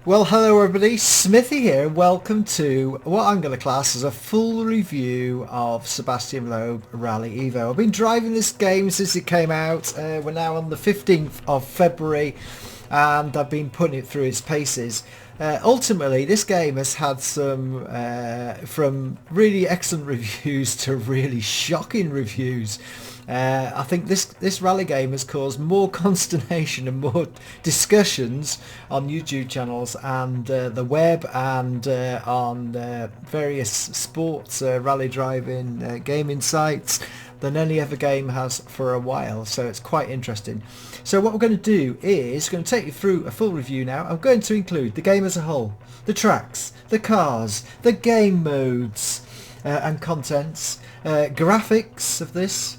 Well, hello everybody, Smithy here. Welcome to what I'm going to class as a full review of Sebastien Loeb Rally Evo. I've been driving this game since it came out. We're now on the 15th of February and I've been putting it through its paces. Ultimately, this game has had some, from really excellent reviews to really shocking reviews. I think this rally game has caused more consternation and more discussions on YouTube channels and the web and on various sports rally driving gaming sites than any other game has for a while, so it's quite interesting. So what we're going to do is going to take you through a full review now. I'm going to include the game as a whole, the tracks, the cars, the game modes and contents, graphics of this,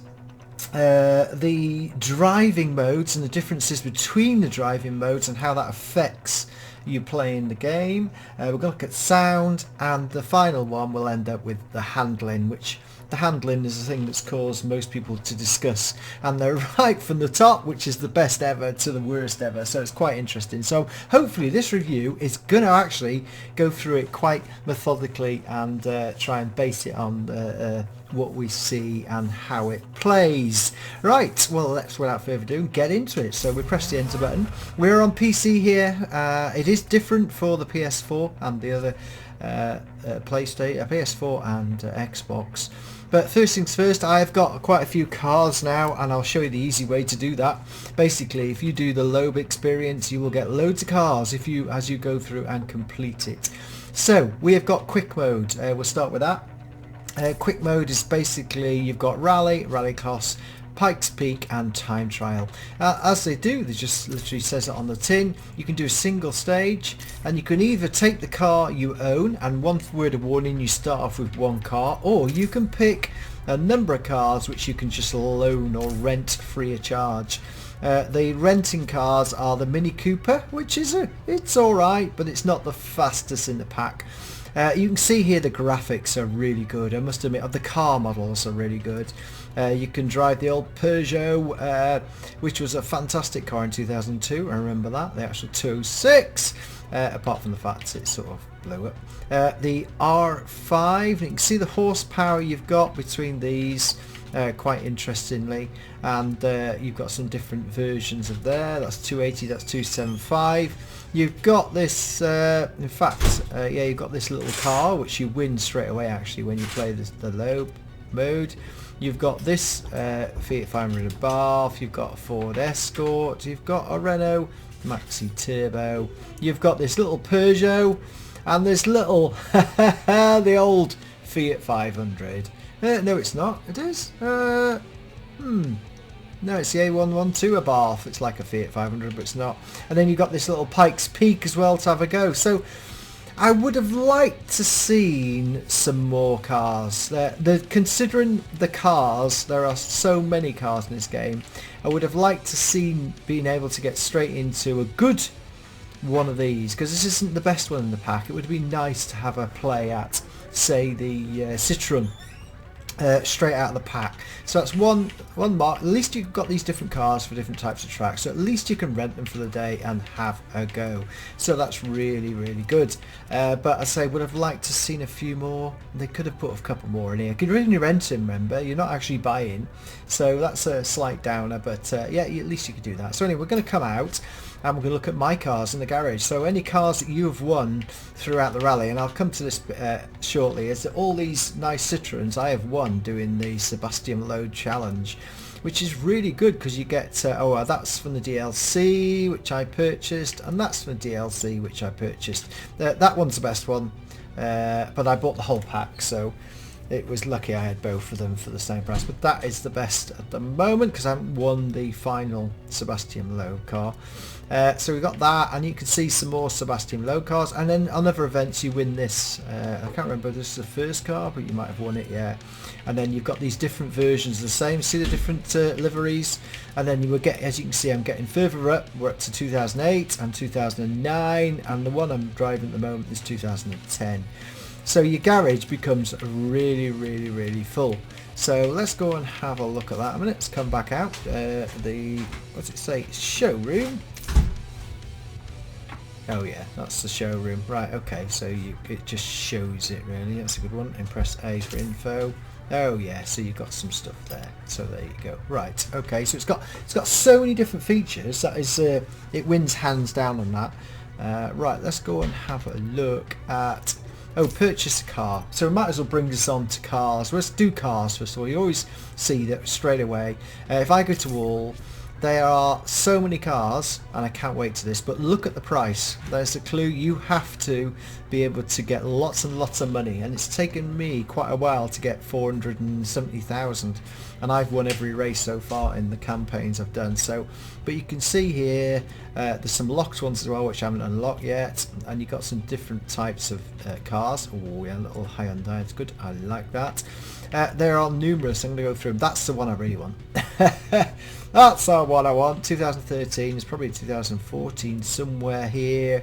the driving modes and the differences between the driving modes and how that affects you playing the game. We're going to look at sound, and the final one will end up with the handling, which the handling is the thing that's caused most people to discuss, and they're right from the top, which is the best ever, to the worst ever, so it's quite interesting. So hopefully this review is going to actually go through it quite methodically and try and base it on what we see and how it plays. Right, well, let's without further ado get into it. So we press the enter button. We're on PC here. It is different for the PS4 and the other PlayStation, PS4 and Xbox. But first things first, I've got quite a few cars now, and I'll show you the easy way to do that. Basically, if you do the Loeb experience, you will get loads of cars as you go through and complete it. So we have got quick mode. We'll start with that. Quick mode is basically you've got rally cross, Pikes Peak and time trial. As they do, they just literally says it on the tin. You can do a single stage, and you can either take the car you own, and one word of warning, you start off with one car, or you can pick a number of cars which you can just loan or rent free of charge. The renting cars are the Mini Cooper, which is it's alright, but it's not the fastest in the pack. You can see here the graphics are really good. I must admit, the car models are really good. You can drive the old Peugeot, which was a fantastic car in 2002. I remember that, the actual 206, apart from the fact it sort of blew up. The R5, you can see the horsepower you've got between these. Quite interestingly, and you've got some different versions of there. That's 280, that's 275. You've got this, in fact, yeah, you've got this little car which you win straight away actually when you play the low mode. You've got this Fiat 500 Bath, you've got a Ford Escort, you've got a Renault Maxi Turbo, you've got this little Peugeot, and this little the old Fiat 500. No, it's not. It is. No, it's the A112 a Bath. It's like a Fiat 500, but it's not. And then you've got this little Pikes Peak as well to have a go. So I would have liked to seen some more cars. Considering the cars, there are so many cars in this game. I would have liked to seen being able to get straight into a good one of these, because this isn't the best one in the pack. It would be nice to have a play at, say, the Citroen. Straight out of the pack. So that's one mark. At least you've got these different cars for different types of tracks, so at least you can rent them for the day and have a go. So that's really, really good. But I say, would have liked to seen a few more. They could have put a couple more in here. You can really rent them, remember, you're not actually buying, so that's a slight downer, but yeah, at least you could do that. So anyway, we're going to come out and we're going to look at my cars in the garage. So any cars that you have won throughout the rally, and I'll come to this shortly, is that all these nice Citroens I have won doing the Sebastien Loeb challenge, which is really good because you get, that's from the DLC which I purchased, and that's from the DLC which I purchased. That one's the best one, but I bought the whole pack, so it was lucky I had both of them for the same price. But that is the best at the moment because I haven't won the final Sebastien Loeb car. So we got that, and you can see some more Sebastien Loeb cars, and then on other events you win this. I can't remember if this is the first car, but you might have won it, yeah. And then you've got these different versions of the same. See the different liveries, and then you will get, as you can see, I'm getting further up. We're up to 2008 and 2009, and the one I'm driving at the moment is 2010. So your garage becomes really, really, really full. So let's go and have a look at that a minute. Let's come back out. What's it say? Showroom. Oh yeah, that's the showroom. Right, okay, so it just shows it really. That's a good one. And press A for info. Oh yeah, so you've got some stuff there. So there you go. Right, okay, so it's got so many different features. That is, it wins hands down on that. Right, let's go and have a look at. Oh, purchase a car. So we might as well bring this on to cars. Let's do cars first of all. You always see that straight away. If I go to all, there are so many cars, and I can't wait to this, but look at the price. There's the clue. You have to be able to get lots and lots of money, and it's taken me quite a while to get 470,000, and I've won every race so far in the campaigns I've done. So, but you can see here there's some locked ones as well which I haven't unlocked yet, and you've got some different types of cars. Oh yeah, a little Hyundai, it's good, I like that. There are numerous. I'm going to go through them. That's the one I really want. That's the one I want. 2013, it's probably 2014 somewhere here.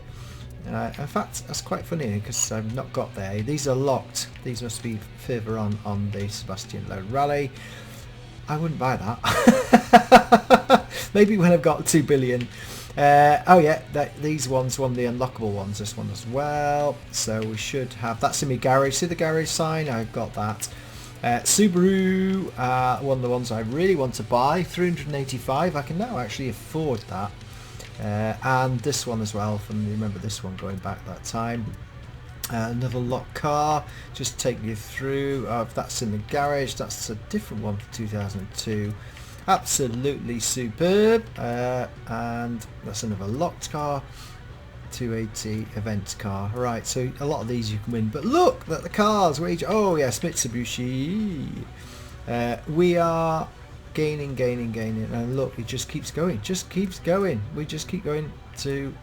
In fact, that's quite funny because I've not got there. These are locked. These must be further on the Sebastien Loeb Rally. I wouldn't buy that. Maybe when I've got 2 billion. Oh yeah, these ones, one of the unlockable ones, this one as well. So we should have, that's in my garage. See the garage sign? I've got that. Subaru, one of the ones I really want to buy, 385. I can now actually afford that. And this one as well, from, remember this one going back that time. Another locked car, just take you through. That's in the garage, that's a different one for 2002. Absolutely superb. And that's another locked car. 280 event car. Right, so a lot of these you can win, but look at the cars. Oh yes, Mitsubishi. We are gaining, and look, it just keeps going. We just keep going to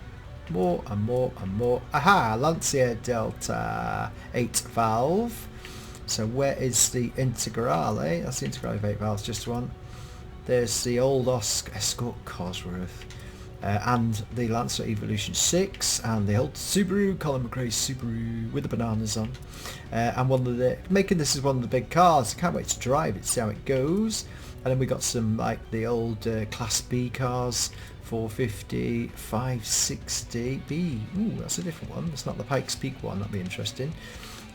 more and more and more. Aha, Lancia Delta 8 valve. So where is the Integrale? That's the Integrale of 8 valves, just one. There's the old Escort Cosworth. And the Lancer Evolution 6, and the old Subaru, Colin McRae's Subaru with the bananas on, and one of the, making this is one of the big cars. I can't wait to drive it, see how it goes. And then we got some like the old Class B cars, 450, 560B. Ooh, that's a different one. It's not the Pikes Peak one. That'd be interesting.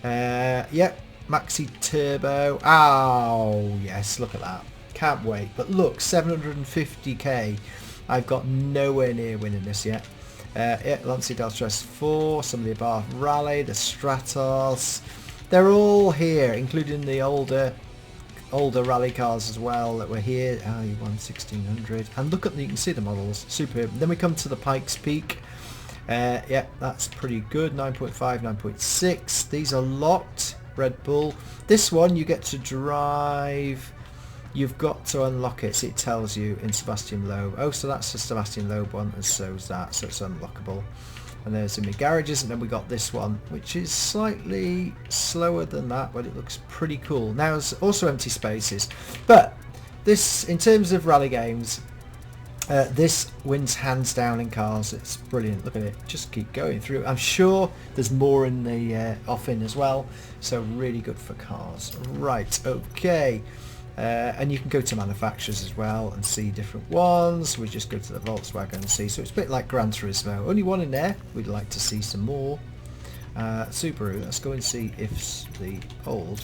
Yep, Maxi Turbo. Oh yes, look at that. Can't wait. But look, 750k. I've got nowhere near winning this yet. Yeah, Lancia Delta S4, some of the above Rally, the Stratos. They're all here, including the older rally cars as well that were here. Oh, you won 1600. And look at, you can see the models. Superb. Then we come to the Pikes Peak. Yeah, that's pretty good. 9.5, 9.6. These are locked. Red Bull. This one you get to drive. You've got to unlock it, so it tells you in Sebastien Loeb. Oh, so that's the Sebastien Loeb one, and so's that, so it's unlockable. And there's in the garages, and then we got this one, which is slightly slower than that, but it looks pretty cool. Now, there's also empty spaces. But this, in terms of rally games, this wins hands down in cars. It's brilliant. Look at it. Just keep going through. I'm sure there's more in the off-in as well, so really good for cars. Right, okay. And you can go to manufacturers as well and see different ones. We just go to the Volkswagen and see. So it's a bit like Gran Turismo. Only one in there. We'd like to see some more. Subaru. Let's go and see if the old.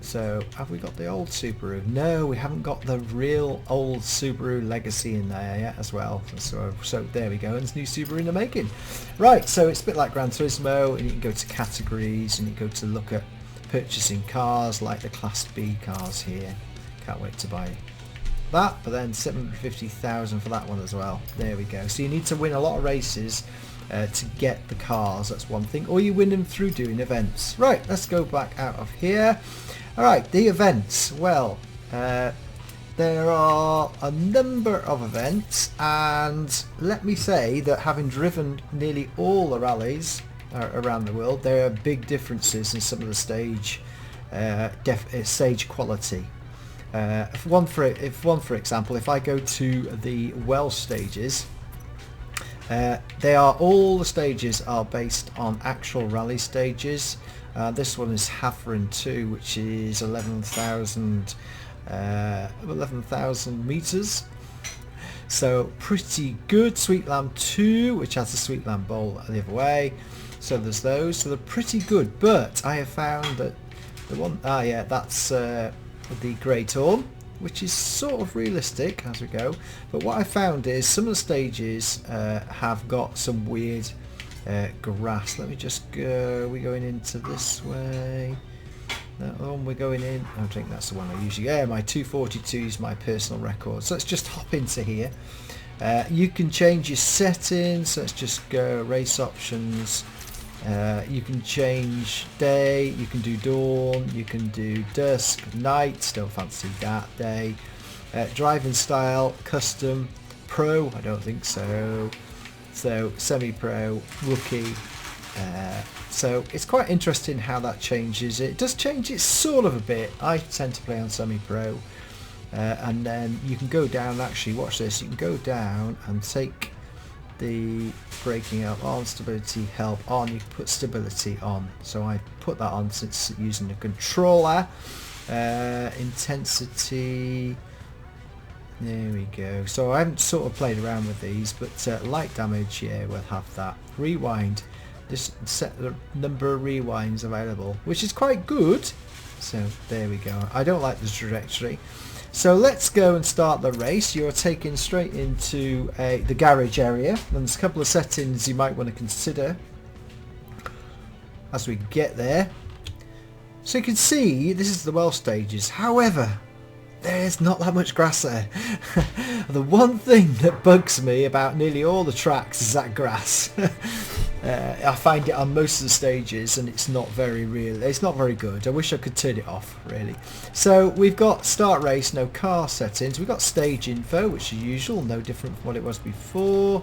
So have we got the old Subaru? No, we haven't got the real old Subaru Legacy in there yet as well. So there we go. And there's new Subaru in the making. Right. So it's a bit like Gran Turismo, and you can go to categories and you go to look at purchasing cars like the Class B cars here. Can't wait to buy that. But then 750,000 for that one as well. There we go. So you need to win a lot of races to get the cars. That's one thing. Or you win them through doing events. Right, let's go back out of here. Alright, the events. Well, there are a number of events, and let me say that having driven nearly all the rallies around the world, there are big differences in some of the stage quality. If one for example, if I go to the Welsh stages, all the stages are based on actual rally stages. This one is Hafren 2, which is 11,000 meters. So pretty good. Sweet Lamb 2, which has the Sweet Lamb bowl the other way. So there's those. So they're pretty good. But I have found that the one, yeah, that's the Great Orm, which is sort of realistic as we go. But what I found is some of the stages have got some weird grass. Let me just go. We're going into this way. That one we're going in. I think that's the one I usually. Yeah, my 242 is my personal record. So let's just hop into here. You can change your settings. Let's just go race options. You can change day. You can do dawn. You can do dusk, night. Don't fancy that day. Driving style, custom, pro. I don't think so. So semi-pro, rookie. So it's quite interesting how that changes. It does change it sort of a bit. I tend to play on semi-pro. And then you can go down, actually watch this, you can go down and take the braking help on, stability help on. You can put stability on. So I put that on since using the controller. Intensity, there we go. So I haven't sort of played around with these, but light damage, yeah, we'll have that. Rewind. Just set the number of rewinds available, which is quite good. So there we go. I don't like the trajectory. So let's go and start the race. You're taken straight into the garage area. And there's a couple of settings you might want to consider as we get there. So you can see this is the well stages. However, there's not that much grass there. The one thing that bugs me about nearly all the tracks is that grass. I find it on most of the stages and it's not very real. It's not very good. I wish I could turn it off really. So we've got start race, no car settings. We've got stage info, which is usual, no different from what it was before.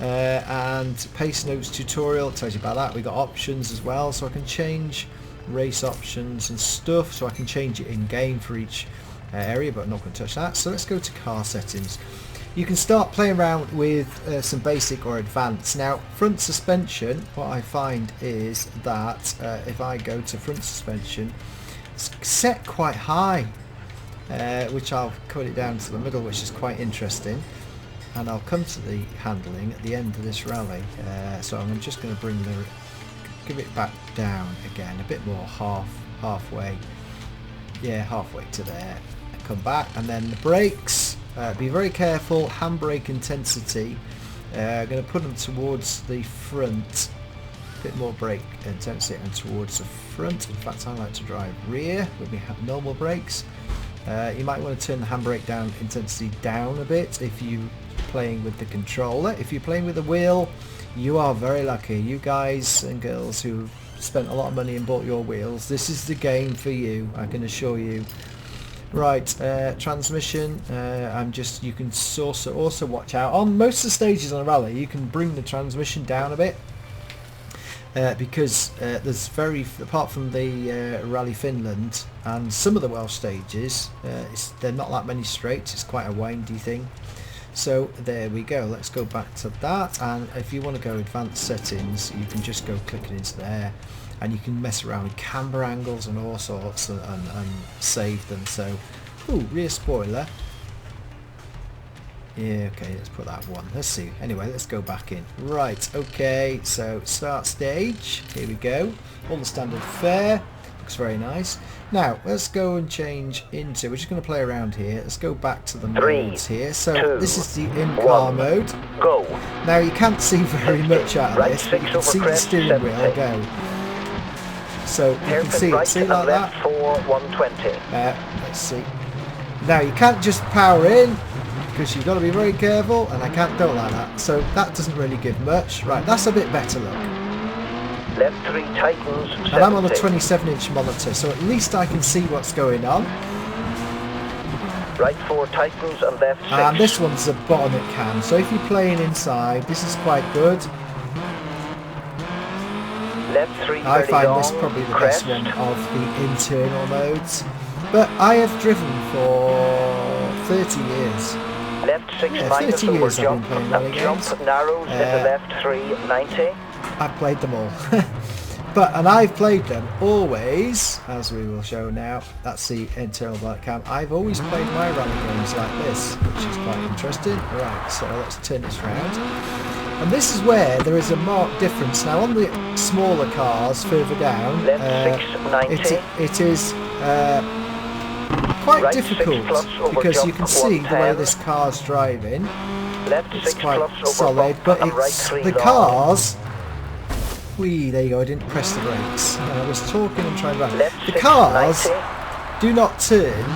And pace notes tutorial, it tells you about that. We've got options as well, so I can change race options and stuff. So I can change it in game for each area, but I'm not going to touch that. So let's go to car settings. You can start playing around with some basic or advanced. Now, front suspension, what I find is that if I go to front suspension, it's set quite high, which I'll cut it down to the middle, which is quite interesting. And I'll come to the handling at the end of this rally. So I'm just going to give it back down again, a bit more halfway. Yeah, halfway to there. Come back, and then the brakes. Be very careful. Handbrake intensity. I'm going to put them towards the front. A bit more brake intensity and towards the front. In fact, I like to drive rear with my normal brakes. You might want to turn the handbrake down intensity down a bit if you're playing with the controller. If you're playing with the wheel, you are very lucky. You guys and girls who spent a lot of money and bought your wheels, this is the game for you, I can assure you. Right, transmission, you can also watch out. On most of the stages on a rally, you can bring the transmission down a bit. Because there's apart from the Rally Finland and some of the Welsh stages, they're not that many straights, it's quite a windy thing. So there we go, let's go back to that, and if you want to go advanced settings, you can just go clicking into there. And you can mess around with camber angles and all sorts and save them. So, ooh, rear spoiler. Yeah, okay, let's put that one. Let's see. Anyway, let's go back in. Right, okay, so start stage. Here we go. All the standard fare. Looks very nice. Now, let's go and change into, we're just going to play around here. Let's go back to the modes here. So, this is the in-car mode. Go. Now, you can't see very much out of this, but you can see the steering wheel go. So you can see it, see like that? For 120. Let's see. Now you can't just power in because you've got to be very careful, and I can't do it like that. So that doesn't really give much. Right, that's a bit better look. Left 3 tightens. 70. And I'm on a 27-inch monitor, so at least I can see what's going on. Right 4 tightens and left 6. And this one's a bottom it can. So if you're playing inside, this is quite good. Left 3 I find long, this probably the crest. best one of the internal modes. But I have driven for 30 years. Left 6 Yeah, minus 30 over years I've been jump playing rally and jump games. narrows into left 3 90. I've played them all. and I've played them always, as we will show now. That's the internal bike cam. I've always played my rally games like this, which is quite interesting. Right, so let's turn this round. And this is where there is a marked difference. Now on the smaller cars further down, it is quite difficult because you can see the way this car's driving. It's quite solid, but it's the cars. Whee, there you go, I didn't press the brakes. I was talking and trying to... The cars do not turn.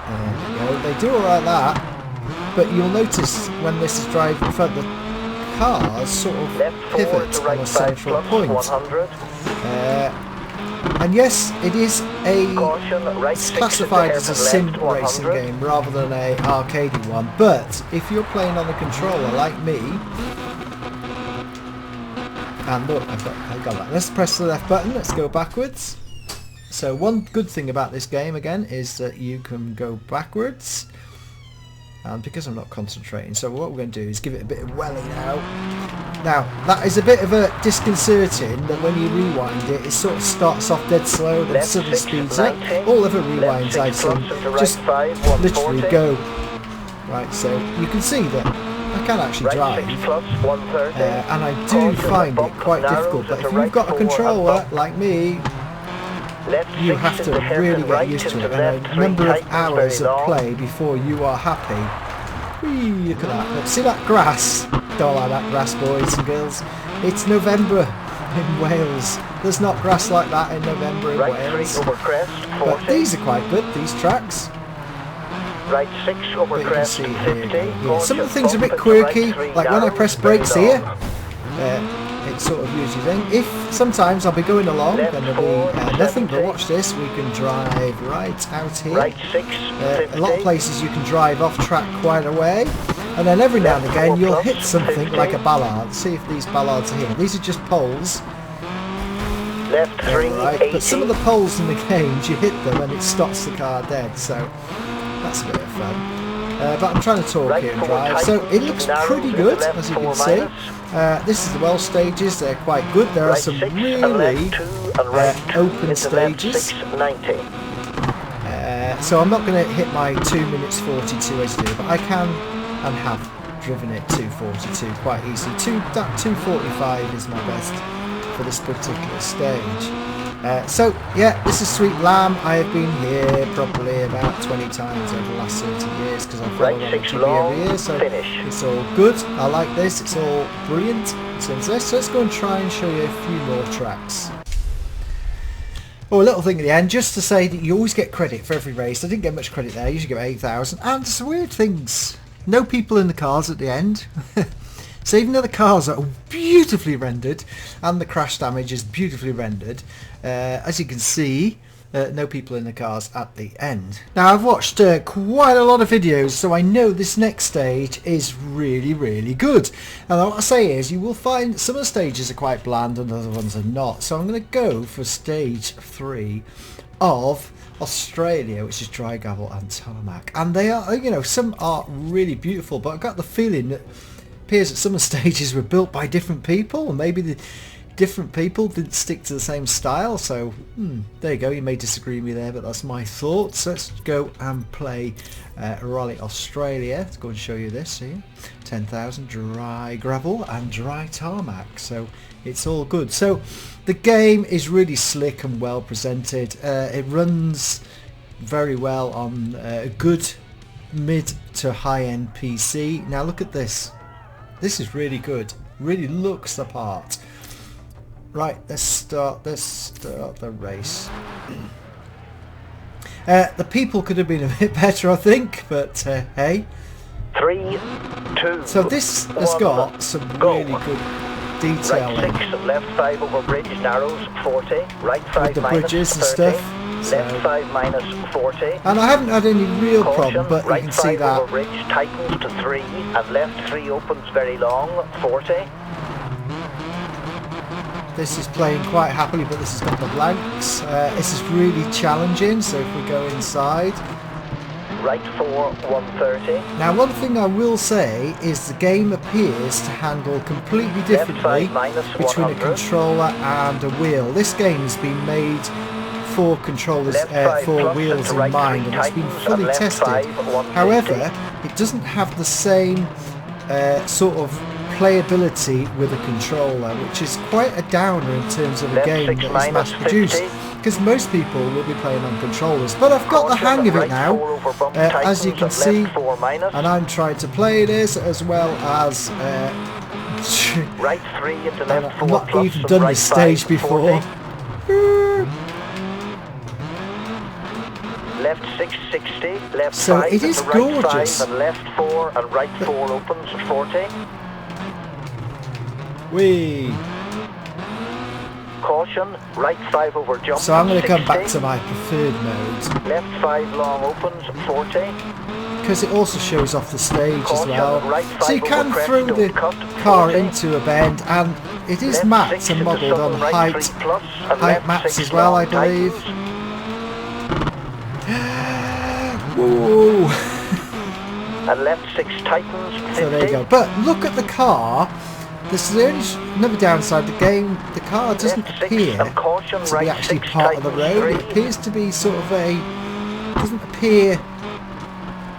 There you go, they do all like that. But you'll notice when this is driving in front, the cars sort of pivot on a central point. And yes, it is it's classified as a sim racing game rather than a arcadey one. But if you're playing on a controller like me, and look, I got that. Let's press the left button. Let's go backwards. So one good thing about this game again is that you can go backwards. And because I'm not concentrating, so what we're going to do is give it a bit of welly now. Now, that is a bit of a disconcerting that when you rewind it, it sort of starts off dead slow, then suddenly speeds up. All other rewinds I've seen just literally go. Right, so you can see that I can actually drive, and I do find it quite difficult, but if you've got a controller like me, you have to really get used to it, and a number of hours of play before you are happy. Whee, look at that. Look, see that grass? Don't like that grass, boys and girls. It's November in Wales. There's not grass like that in November in Wales. But these are quite good, these tracks. Right 6 over crest 50. Yeah. Some of the things are a bit quirky, like when I press brakes here, it sort of usually thing. If sometimes I'll be going along, then there'll be nothing, but watch this, we can drive right out here. Right 6, a lot of places you can drive off track quite a way, and then every now and again you'll hit something like a ballard. See if these ballards are here. These are just poles. Left 3, right, but some of the poles in the games, you hit them and it stops the car dead, so that's a bit of fun. But I'm trying to talk here and drive, so it looks pretty good, as you can see. This is the well stages, they're quite good. There are some really open stages. So I'm not going to hit my 2 minutes 42 as you do, but I can and have driven it to 42 quite easily. That 245 is my best for this particular stage. So yeah, this is Sweet Lamb. I have been here probably about 20 times over the last 30 years because I follow on TV every year, so it's all good. I like this, it's all brilliant in terms of this. So let's go and try and show you a few more tracks. Oh, a little thing at the end, just to say that you always get credit for every race. I didn't get much credit there, I usually get 8,000, and some weird things. No people in the cars at the end. So even though the cars are beautifully rendered and the crash damage is beautifully rendered, as you can see, no people in the cars at the end. Now I've watched quite a lot of videos, so I know this next stage is really, really good. And what I say is you will find some of the stages are quite bland and other ones are not. So I'm going to go for stage 3 of Australia, which is dry gravel and tarmac. And they are, you know, some are really beautiful, but I've got the feeling that appears that some of the stages were built by different people, and maybe the different people didn't stick to the same style. So there you go, you may disagree with me there, but that's my thoughts. Let's go and play Rally Australia. Let's go and show you this here. 10,000 dry gravel and dry tarmac, so it's all good. So the game is really slick and well presented. It runs very well on a good mid to high-end PC. Now look at this. This is really good. Really looks the part. Right, let's start the race. The people could have been a bit better, I think, but hey. 3, 2. So this has got some really good detailing. Right 6, left 5 over bridge, narrows 40. Right 5 with the bridges and stuff. Left 5 minus 40. And I haven't had any real problem, but you can see that. Right 5 over bridge tightens to 3, and left 3 opens very long, 40. This is playing quite happily, but this has got the blanks. This is really challenging, so if we go inside, right 4, 130. Now one thing I will say is the game appears to handle completely differently between a controller and a wheel. This game has been made for controllers, for wheels in mind, and it's been fully tested. However, it doesn't have the same sort of playability with a controller, which is quite a downer in terms of a game that is mass produced, because most people will be playing on controllers. But I've got the hang of it now, as you can see, and I'm trying to play this as well as right 3 into left 4 I've not even done this stage before. Left 660, left So 5 it is right gorgeous. 5 and left 4 and right 4 opens 40. Whee! Caution, right 5 over jump. So I'm going to 60. come back to my preferred mode, Left 5 long opens 40. because it also shows off the stage as well. Right So you 5 can over throw crest, the don't cut, car 40. into a bend, and it is Left mapped 6 and into modelled on southern right height 3 plus, and height left maps 6 as well, I long believe. tightens. Whoa! And left 6 tightens 50. So there you go. But look at the car. This is the only another downside. The game, the car doesn't Left 6 appear and caution, to right be actually 6 part of the tightens road. 3. It appears to be sort of a. Doesn't appear.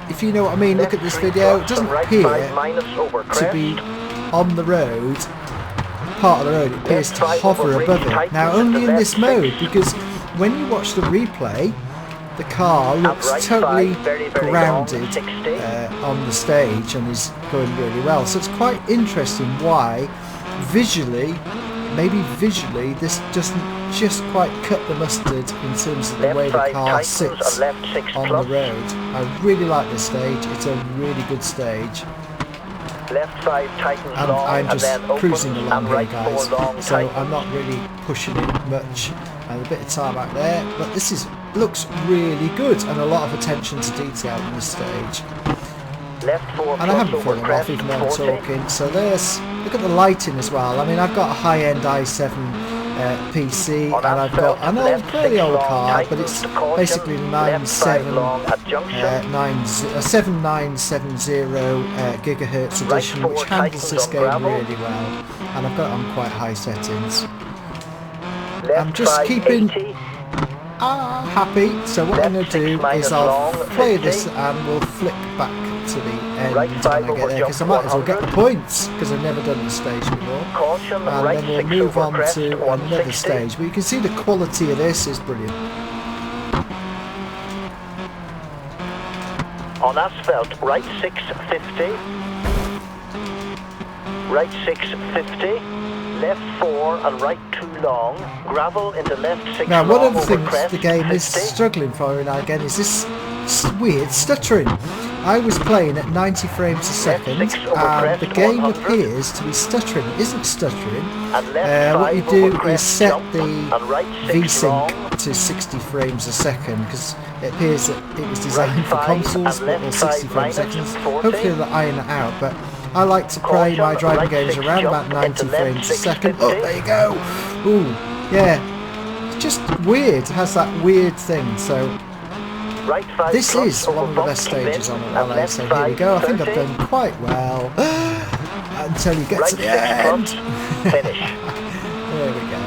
If you know what I mean, look at this video. It doesn't right appear 5 minus over crest. to be on the road, part of the road. It appears to hover above it. Now only in this mode, because when you watch the replay, the car looks right totally 5, very grounded long, 60. on the stage and is going really well. So it's quite interesting why visually, maybe visually, this doesn't just quite cut the mustard in terms of the Left way the 5 car tightens sits and left 6 on plus. the road. I really like this stage. It's a really good stage. Left 5 tightens And long I'm and just then cruising opens, along and here, right guys, 4 long so tightens. I'm not really pushing it much, and a bit of time out there, but this looks really good, and a lot of attention to detail in this stage. Left 4 And I plus haven't over fallen off crest even though I'm 40. talking. So look at the lighting as well. I mean, I've got a high-end i7 PC, On and I've got asphalt, an old, left fairly 6 old long car, but tightens it's to caution, basically the left 5 long at junction. 7970 gigahertz Right edition, 4 which handles tightens this on game gravel. really well, and I've got it on quite high settings. Left I'm just 5 keeping 80. happy. So what I'm going Left to do 6 minus is I'll long, play 50. this and we'll flick back to the end Right when 5 I get over there, because I jump might as well get the 100. points, because I've never done this stage before. Caution, And right then we'll 6 move over on crest to another 160. stage. But you can see the quality of this is brilliant. On asphalt, right 650. Right 650. Left 4 and right 2 long. Gravel into left 6 Now, long one of the over things crest the game is 50. struggling for every now and again is this weird stuttering. I was playing at 90 frames a second, 6 over and crest, the game 100. appears to be stuttering. It isn't stuttering. And left What you 5 do over is crest set jump, the and right 6 long. VSync to 60 frames a second, because it appears that it was designed Right for 5 consoles, and but left 60 5 frames a minus second. 40. Hopefully they'll iron it out, but I like to play my Caution, driving right games 6 around about jump 90 into left frames a 6 second. 50. Oh, there you go. Ooh, yeah. It's just weird. It has that weird thing. So Right 5 this plus is over one of the bump, best keep in, stages on it. and Well, left so here we 5 go. I think I've 30. done quite well until you get Right to the 6 end. plus, finish. There we go.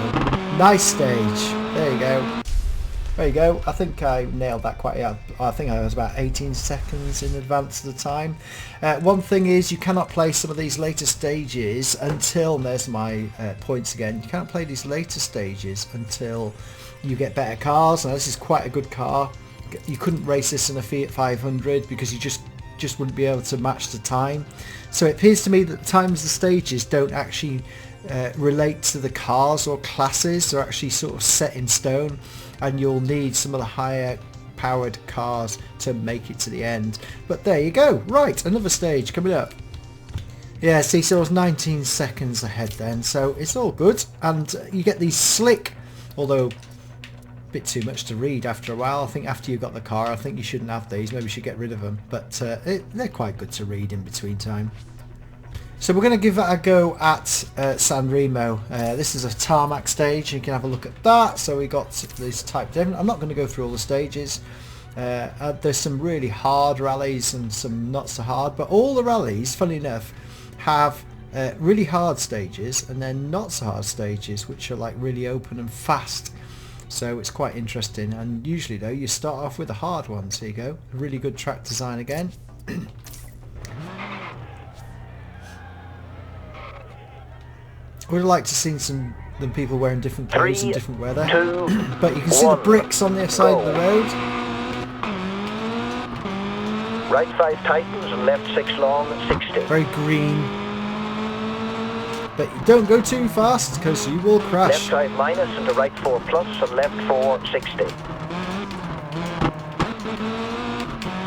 Nice stage. There you go. There you go. I think I nailed that quite. Yeah, I think I was about 18 seconds in advance of the time. One thing is you cannot play some of these later stages until, and there's my points again, you can't play these later stages until you get better cars. Now this is quite a good car. You couldn't race this in a Fiat 500 because you just wouldn't be able to match the time. So it appears to me that the times of the stages don't actually relate to the cars or classes. They're actually sort of set in stone, and you'll need some of the higher powered cars to make it to the end. But there you go. Right, another stage coming up. Yeah, see, so I was 19 seconds ahead then, so it's all good. And you get these slick, although a bit too much to read after a while. I think after you got the car, I think you shouldn't have these. Maybe you should get rid of them. But they're quite good to read in between time. So we're going to give that a go at San Remo. This is a tarmac stage. You can have a look at that. So we got these typed in. I'm not going to go through all the stages. There's some really hard rallies and some not so hard, but all the rallies, funny enough, have really hard stages and then not so hard stages, which are like really open and fast. So it's quite interesting, and usually though you start off with the hard ones. Here you go, really good track design again. I would have liked to see some people wearing different clothes and different weather, but you can see the bricks on the side of the road. Right 5 tightens and left 6 long, 60. Very green. But you don't go too fast because you will crash. Left 5 minus into right 4 plus and left 4, 60.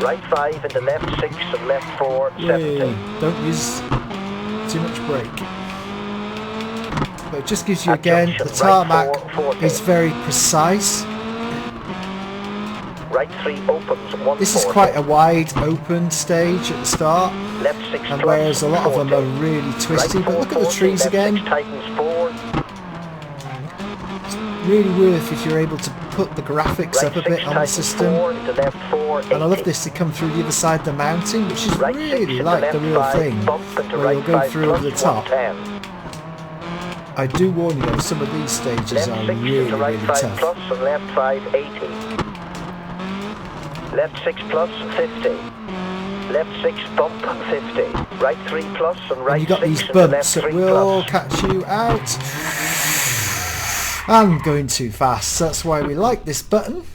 Right 5 into left 6 and left 4, 70. Don't use too much brake. But it just gives you again, the tarmac is very precise. Right 3 opens, 140. This is quite a wide open stage at the start, left 6 and whereas a lot of them are really twisty, but look at the trees again. It's really worth if you're able to put the graphics up a bit on the system. And I love this, they come through the other side of the mountain, which is really like the real thing, where you'll go through over the top. I do warn you though, some of these stages are really, really tough. Left 5, 80. Left 6 plus, 50. Left 6 bump, 50. Right 3 plus and right 6. You got these bumps that will catch you out. I'm going too fast, that's why we like this button.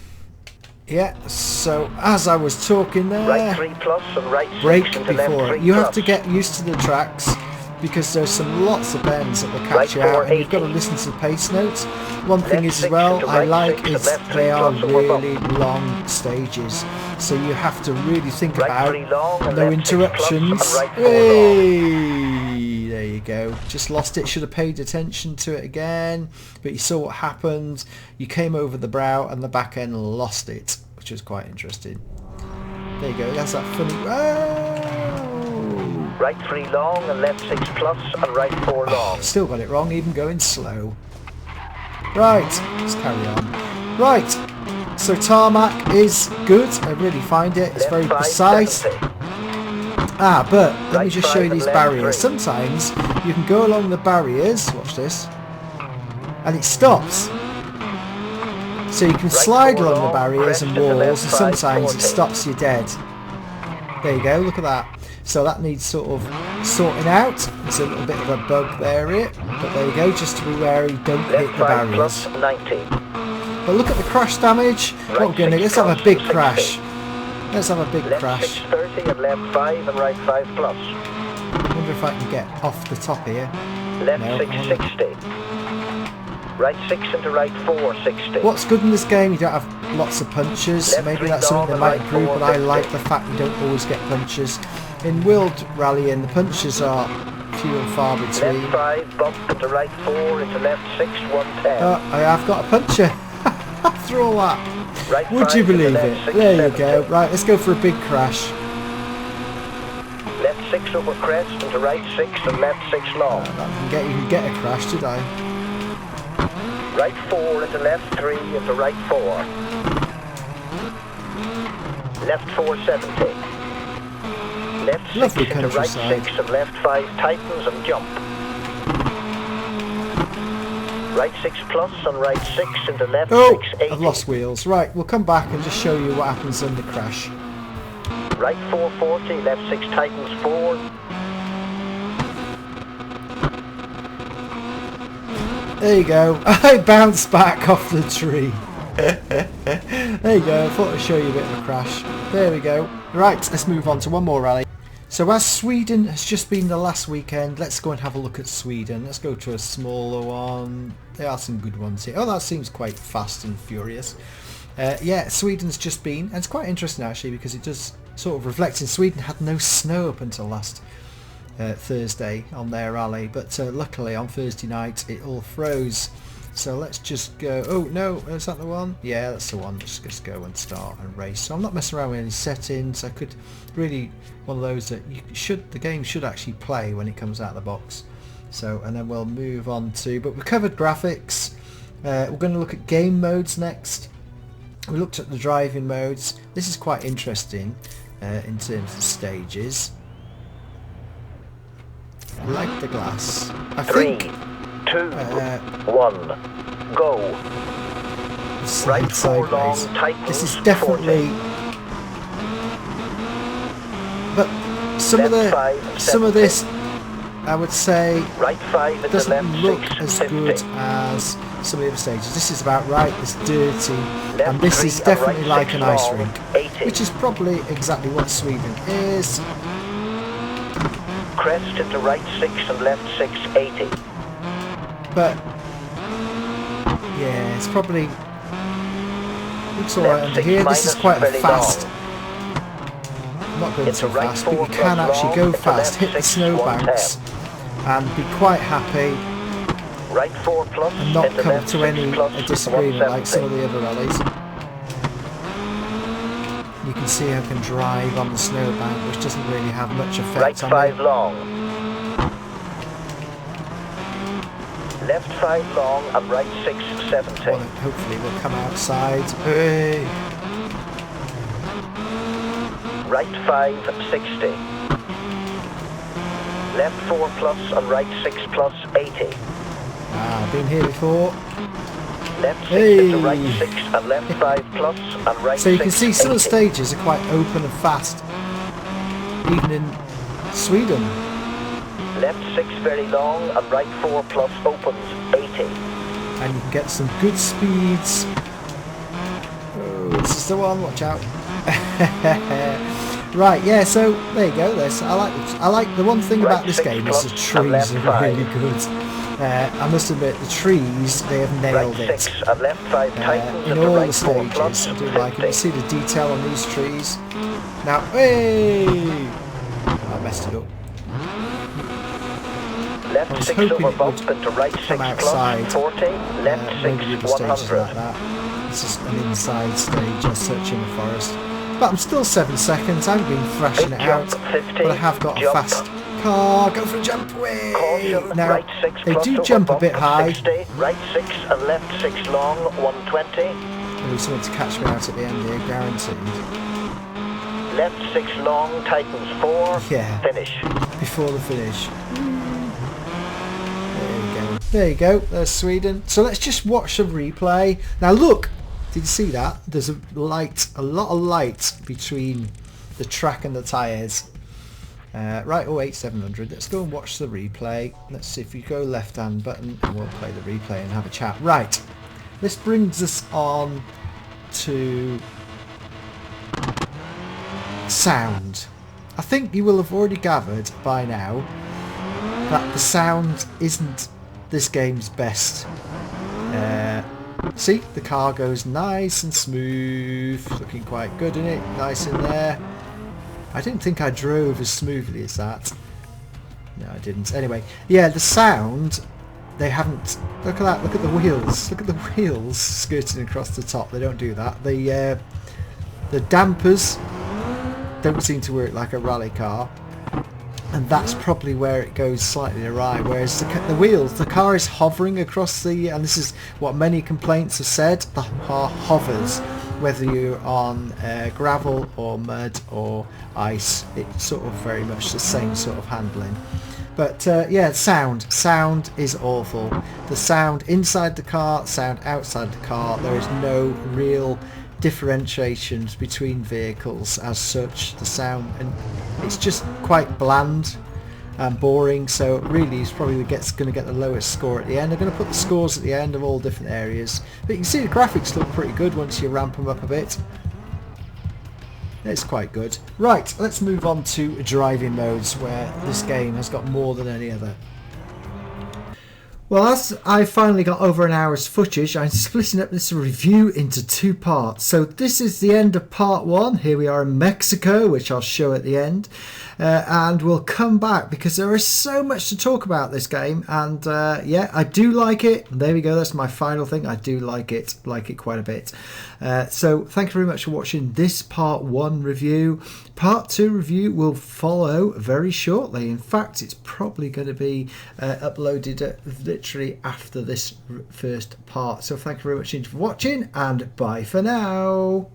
Yeah, so as I was talking there, right 3 plus and right 6 brake into before left 3 it. You have plus. to get used to the tracks, because there's some lots of bends that will catch you out, and you've got to listen to the pace notes. One thing is as well, I like is they are really long stages, so you have to really think about no interruptions. Hey, there you go. Just lost it. Should have paid attention to it again, but you saw what happened. You came over the brow and the back end lost it, which was quite interesting. There you go. That's that funny. Right 3 long and left 6 plus and right 4 long. Still got it wrong, even going slow. Right, let's carry on. Right, so tarmac is good. I really find it. It's very precise. But let me just show you these barriers. Sometimes you can go along the barriers. Watch this. And it stops. So you can slide along the barriers and walls, and sometimes it stops you dead. There you go. Look at that. So that needs sort of sorting out. There's a little bit of a bug there, but there you go, just to be wary, don't hit the barriers. But look at the crash damage. What we're going to do, let's have a big crash. Let's have a big crash. Left 630 and left 5 and right 5 plus. I wonder if I can get off the top here. Left 660. Right 6 into right 4, 60. What's good in this game, you don't have lots of punches. Maybe that's something they might improve, but I like the fact you don't always get punches. In World Rallying, the punches are few and far between. Left 5, bump into right 4, into left 6, 110. I have got a puncher after all that. Right Would you believe it? 6, There 70. you go. Right, let's go for a big crash. Left 6 over crest, into right 6 and left 6 long. You can get a crash, did I? Right 4 into left 3 into right 4. Left 470. Left 6 Lovely into right countryside. 6 and left 5 tightens and jump. Right 6 plus and right 6 into left 6, 80. I've lost wheels. Right, we'll come back and just show you what happens under crash. Right 440, left 6 tightens 4. There you go. I bounced back off the tree. There you go. I thought I'd show you a bit of a crash. There we go. Right, let's move on to one more rally. So as Sweden has just been the last weekend, let's go and have a look at Sweden. Let's go to a smaller one. There are some good ones here. Oh, that seems quite fast and furious. Yeah, Sweden's just been, and it's quite interesting actually because it does sort of reflect in Sweden had no snow up until last Thursday on their rally, but luckily on Thursday night it all froze. So let's just go. Oh no, is that the one? Yeah, that's the one. Let's just go and start and race. So I'm not messing around with any settings. I could really, one of those that the game should actually play when it comes out of the box. So, and then we'll move on to, but we covered graphics. We're going to look at game modes next. We looked at the driving modes. This is quite interesting in terms of stages. I like the glass. I 3, think 2, 1, go. Slide Right 4 long, sideways. tightens, This is definitely, 40. but some of this, I would say, Right 5 into doesn't left look 6, as 50. good as some of the other stages. This is about right. It's dirty, Left and this 3 is and definitely right like 6 an ice long, rink, 80. which is probably exactly what Sweden is. Crest into right 6 and left 6, 80. But yeah, it's probably looks alright Left under 6 here. This is minus, quite a very fast. long. I'm not going Into too right fast, but 4 you can plus actually long, go into fast, left hit the 6, snowbanks, and be quite happy Right 4 plus and not into come left to 6 any plus, disagreement like some of 170. the other rallies. You can see I can drive on the snowbank, which doesn't really have much Right effect on 5 me. long. Left 5 long and right 6, 70. Well, hopefully we'll come outside. Hey. Right 5, 60. Left 4 plus and right 6 plus, 80. I've been here before. Left 6 Hey. into right 6 and left 5 plus and right 6, So you can see some of the 80. stages are quite open and fast, even in Sweden. Left 6 very long and right 4 plus opens, 80. And you can get some good speeds. Oh, this is the one, watch out. Right, yeah, so there you go. I like the one thing about Right this 6 game is the plus and trees left are really 5. good. I must admit, the trees, they have nailed Right it. 6 and left 5 tightens In into all right the 4 stages, plus, I do like it. You 50. see the detail on these trees. Now, hey! I messed it up. I Left was 6 hoping over it bump would into right 6 come outside. plus, 40. Left 6, Maybe the stages are 100. like that. This is an inside stage as such in the forest. But I'm still 7 seconds. I haven't been thrashing Big it out. jump, 50. But I have got a Jump. fast car. Go for a jump away. Caution, Now, right 6 they plus do over jump a bump, bit high. 60. Right 6 and left 6 long, 120. There'll be something to catch me out at the end here, guaranteed. Left 6 long, tightens 4. Yeah. Finish. Before the finish. There you go. There's Sweden. So let's just watch the replay. Now look, did you see that? There's a lot of light between the track and the tyres. Right, 08700. Let's go and watch the replay. Let's see if you go left hand button and we'll play the replay and have a chat. Right, this brings us on to sound. I think you will have already gathered by now that the sound isn't this game's best. See, the car goes nice and smooth, looking quite good in it, nice in there. I didn't think I drove as smoothly as that. No, I didn't. Anyway, yeah, the sound, they haven't... Look at that, look at the wheels. Look at the wheels skirting across the top. They don't do that. The dampers don't seem to work like a rally car. And that's probably where it goes slightly awry. Whereas the wheels, the car is hovering across the... And this is what many complaints have said. The car hovers. Whether you're on gravel or mud or ice, it's sort of very much the same sort of handling. But yeah, sound is awful. The sound inside the car, sound outside the car, there is no real differentiations between vehicles as such. The sound, and it's just quite bland and boring, so really it's probably going to get the lowest score at the end. They're going to put the scores at the end of all different areas, but you can see the graphics look pretty good once you ramp them up a bit. It's quite good. Right, let's move on to driving modes, where this game has got more than any other. Well, as I finally got over an hour's footage, I'm splitting up this review into 2 parts. So this is the end of part 1. Here we are in Mexico, which I'll show at the end. And we'll come back because there is so much to talk about this game. And yeah, I do like it. There we go. That's my final thing. I do like it quite a bit. So thank you very much for watching this part 1 review. Part 2 review will follow very shortly. In fact, it's probably going to be uploaded literally after this first part. So thank you very much for watching, and bye for now.